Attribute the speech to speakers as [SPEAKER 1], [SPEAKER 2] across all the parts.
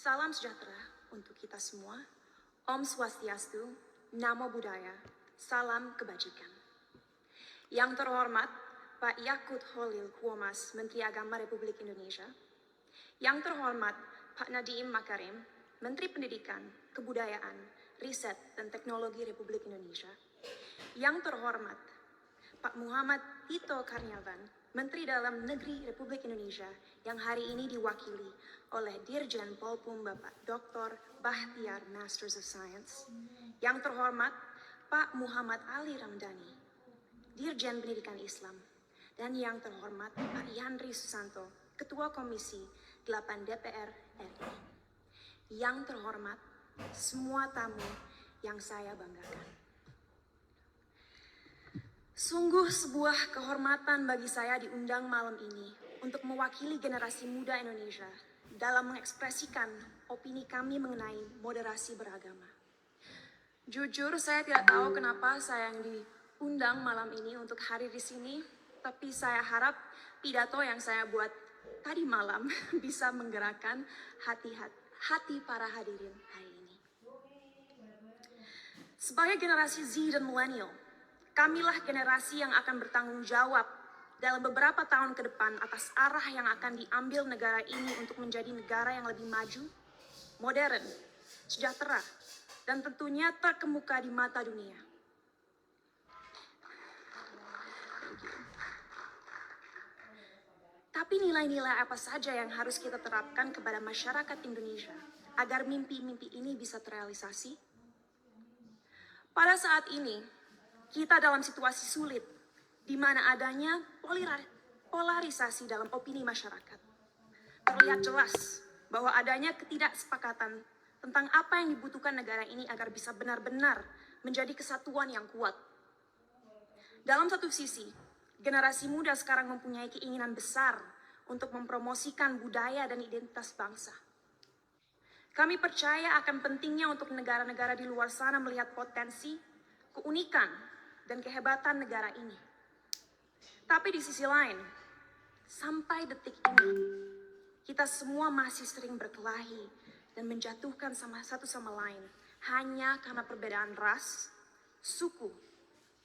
[SPEAKER 1] Salam sejahtera untuk kita semua. Om Swastiastu, Namo Buddhaya, salam kebajikan. Yang terhormat Pak Yakut Holil Kuomas, Menteri Agama Republik Indonesia. Yang terhormat Pak Nadiem Makarim, Menteri Pendidikan, Kebudayaan, Riset dan Teknologi Republik Indonesia. Yang terhormat Pak Muhammad Tito Karnavian, Menteri Dalam Negeri Republik Indonesia, yang hari ini diwakili oleh Dirjen Polpum Bapak Dr. Bahtiar Masters of Science. Yang terhormat Pak Muhammad Ali Ramdhani, Dirjen Pendidikan Islam. Dan yang terhormat Pak Yandri Susanto, Ketua Komisi 8 DPR RI. Yang terhormat semua tamu yang saya banggakan. Sungguh sebuah kehormatan bagi saya diundang malam ini untuk mewakili generasi muda Indonesia dalam mengekspresikan opini kami mengenai moderasi beragama. Jujur, saya tidak tahu kenapa saya yang diundang malam ini untuk hadir di sini, tapi saya harap pidato yang saya buat tadi malam bisa menggerakkan hati para hadirin hari ini. Sebagai generasi Z dan milenial, kamilah generasi yang akan bertanggung jawab dalam beberapa tahun ke depan atas arah yang akan diambil negara ini untuk menjadi negara yang lebih maju, modern, sejahtera, dan tentunya terkemuka di mata dunia. Tapi nilai-nilai apa saja yang harus kita terapkan kepada masyarakat Indonesia agar mimpi-mimpi ini bisa terrealisasi? Pada saat ini, kita dalam situasi sulit, di mana adanya polarisasi dalam opini masyarakat. Terlihat jelas bahwa adanya ketidaksepakatan tentang apa yang dibutuhkan negara ini agar bisa benar-benar menjadi kesatuan yang kuat. Dalam satu sisi, generasi muda sekarang mempunyai keinginan besar untuk mempromosikan budaya dan identitas bangsa. Kami percaya akan pentingnya untuk negara-negara di luar sana melihat potensi, keunikan, dan kehebatan negara ini. Tapi di sisi lain, sampai detik ini, kita semua masih sering berkelahi dan menjatuhkan satu sama lain hanya karena perbedaan ras, suku,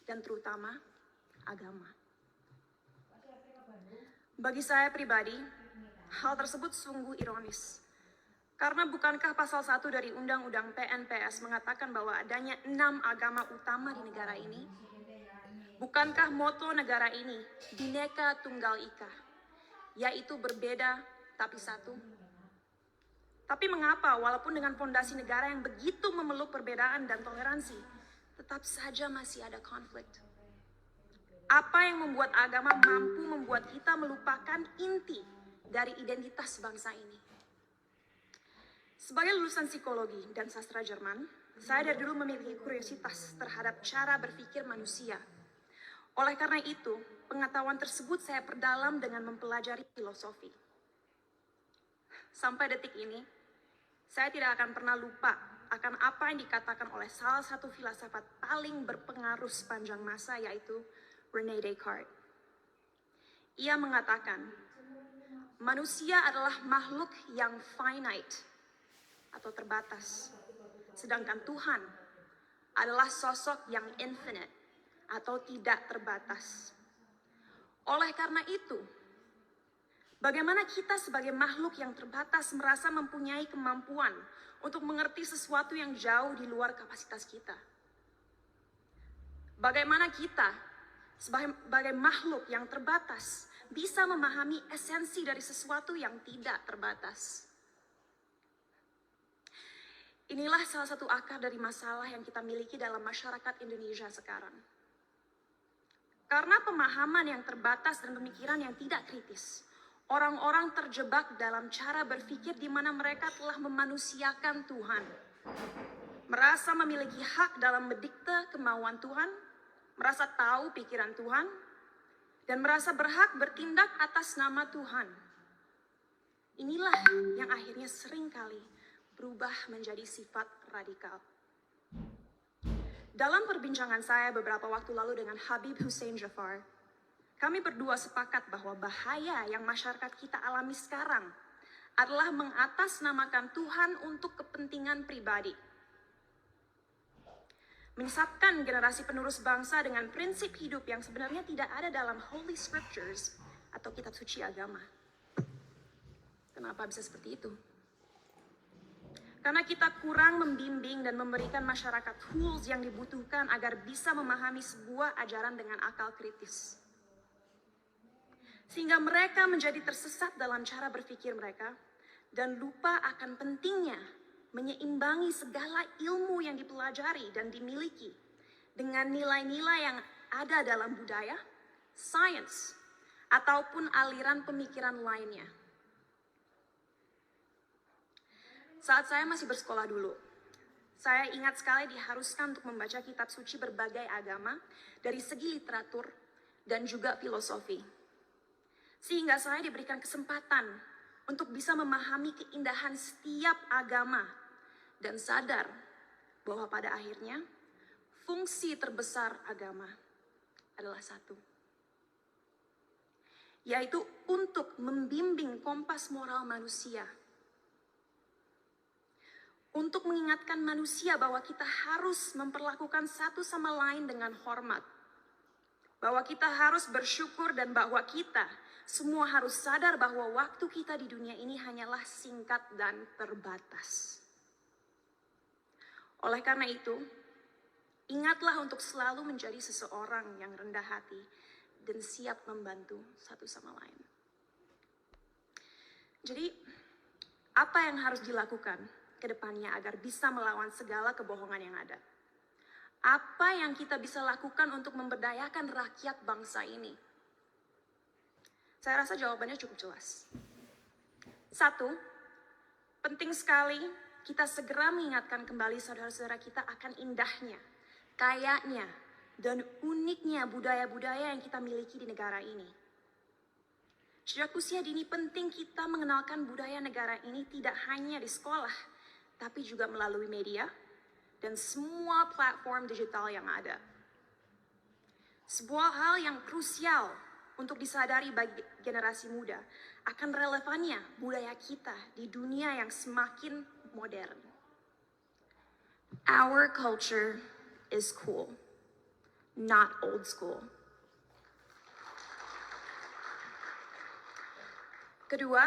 [SPEAKER 1] dan terutama agama. Bagi saya pribadi, hal tersebut sungguh ironis. Karena bukankah pasal 1 dari Undang-Undang PNPS mengatakan bahwa adanya 6 agama utama di negara ini? Bukankah moto negara ini Bhinneka Tunggal Ika, yaitu berbeda tapi satu? Tapi mengapa walaupun dengan fondasi negara yang begitu memeluk perbedaan dan toleransi, tetap saja masih ada konflik? Apa yang membuat agama mampu membuat kita melupakan inti dari identitas bangsa ini? Sebagai lulusan psikologi dan sastra Jerman, saya dari dulu memiliki kuriositas terhadap cara berpikir manusia. Oleh karena itu, pengetahuan tersebut saya perdalam dengan mempelajari filosofi. Sampai detik ini, saya tidak akan pernah lupa akan apa yang dikatakan oleh salah satu filsafat paling berpengaruh sepanjang masa, yaitu René Descartes. Ia mengatakan, manusia adalah makhluk yang finite atau terbatas, sedangkan Tuhan adalah sosok yang infinite atau tidak terbatas. Oleh karena itu, bagaimana kita sebagai makhluk yang terbatas merasa mempunyai kemampuan untuk mengerti sesuatu yang jauh di luar kapasitas kita? Bagaimana kita sebagai makhluk yang terbatas bisa memahami esensi dari sesuatu yang tidak terbatas? Inilah salah satu akar dari masalah yang kita miliki dalam masyarakat Indonesia sekarang. Karena pemahaman yang terbatas dan pemikiran yang tidak kritis, orang-orang terjebak dalam cara berpikir di mana mereka telah memanusiakan Tuhan. Merasa memiliki hak dalam mendikte kemauan Tuhan, merasa tahu pikiran Tuhan, dan merasa berhak bertindak atas nama Tuhan. Inilah yang akhirnya seringkali berubah menjadi sifat radikal. Dalam perbincangan saya beberapa waktu lalu dengan Habib Hussein Jafar, kami berdua sepakat bahwa bahaya yang masyarakat kita alami sekarang adalah mengatasnamakan Tuhan untuk kepentingan pribadi. Menyesatkan generasi penerus bangsa dengan prinsip hidup yang sebenarnya tidak ada dalam Holy Scriptures atau kitab suci agama. Kenapa bisa seperti itu? Karena kita kurang membimbing dan memberikan masyarakat tools yang dibutuhkan agar bisa memahami sebuah ajaran dengan akal kritis. Sehingga mereka menjadi tersesat dalam cara berpikir mereka dan lupa akan pentingnya menyeimbangi segala ilmu yang dipelajari dan dimiliki dengan nilai-nilai yang ada dalam budaya, sains, ataupun aliran pemikiran lainnya. Saat saya masih bersekolah dulu, saya ingat sekali diharuskan untuk membaca kitab suci berbagai agama dari segi literatur dan juga filosofi. Sehingga saya diberikan kesempatan untuk bisa memahami keindahan setiap agama dan sadar bahwa pada akhirnya fungsi terbesar agama adalah satu, yaitu untuk membimbing kompas moral manusia. Untuk mengingatkan manusia bahwa kita harus memperlakukan satu sama lain dengan hormat. Bahwa kita harus bersyukur dan bahwa kita semua harus sadar bahwa waktu kita di dunia ini hanyalah singkat dan terbatas. Oleh karena itu, ingatlah untuk selalu menjadi seseorang yang rendah hati dan siap membantu satu sama lain. Jadi, apa yang harus dilakukan ke depannya agar bisa melawan segala kebohongan yang ada? Apa yang kita bisa lakukan untuk memberdayakan rakyat bangsa ini? Saya rasa jawabannya cukup jelas. Satu, penting sekali kita segera mengingatkan kembali saudara-saudara kita akan indahnya, kayanya, dan uniknya budaya-budaya yang kita miliki di negara ini. Sejak usia dini penting kita mengenalkan budaya negara ini tidak hanya di sekolah, tapi juga melalui media dan semua platform digital yang ada. Sebuah hal yang krusial untuk disadari bagi generasi muda akan relevannya budaya kita di dunia yang semakin modern. Our culture is cool, not old school. Kedua,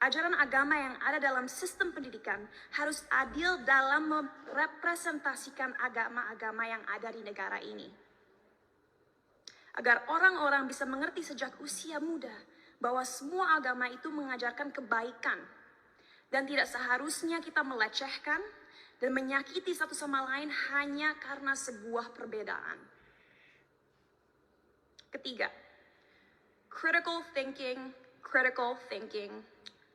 [SPEAKER 1] ajaran agama yang ada dalam sistem pendidikan harus adil dalam merepresentasikan agama-agama yang ada di negara ini. Agar orang-orang bisa mengerti sejak usia muda bahwa semua agama itu mengajarkan kebaikan dan tidak seharusnya kita melecehkan dan menyakiti satu sama lain hanya karena sebuah perbedaan. Ketiga, critical thinking, critical thinking,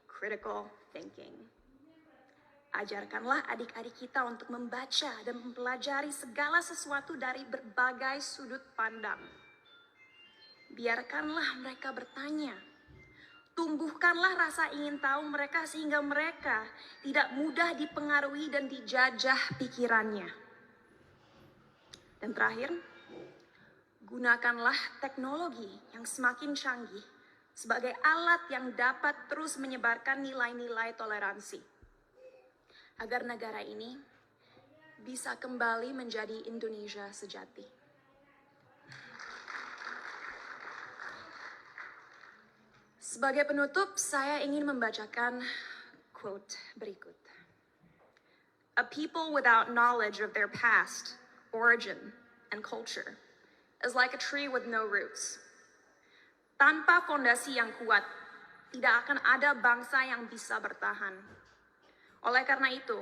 [SPEAKER 1] critical thinking. Ajarkanlah adik-adik kita untuk membaca dan mempelajari segala sesuatu dari berbagai sudut pandang. Biarkanlah mereka bertanya. Tumbuhkanlah rasa ingin tahu mereka sehingga mereka tidak mudah dipengaruhi dan dijajah pikirannya. Dan terakhir, gunakanlah teknologi yang semakin canggih sebagai alat yang dapat terus menyebarkan nilai-nilai toleransi. Agar negara ini bisa kembali menjadi Indonesia sejati. Sebagai penutup, saya ingin membacakan quote berikut. A people without knowledge of their past, origin, and culture is like a tree with no roots. Tanpa fondasi yang kuat, tidak akan ada bangsa yang bisa bertahan. Oleh karena itu,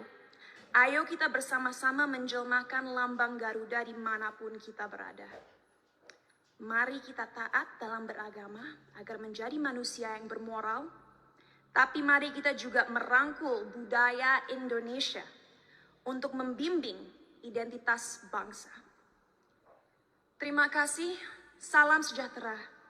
[SPEAKER 1] ayo kita bersama-sama menjelmakan lambang Garuda dimanapun kita berada. Mari kita taat dalam beragama agar menjadi manusia yang bermoral, tapi mari kita juga merangkul budaya Indonesia untuk membimbing identitas bangsa. Terima kasih, salam sejahtera.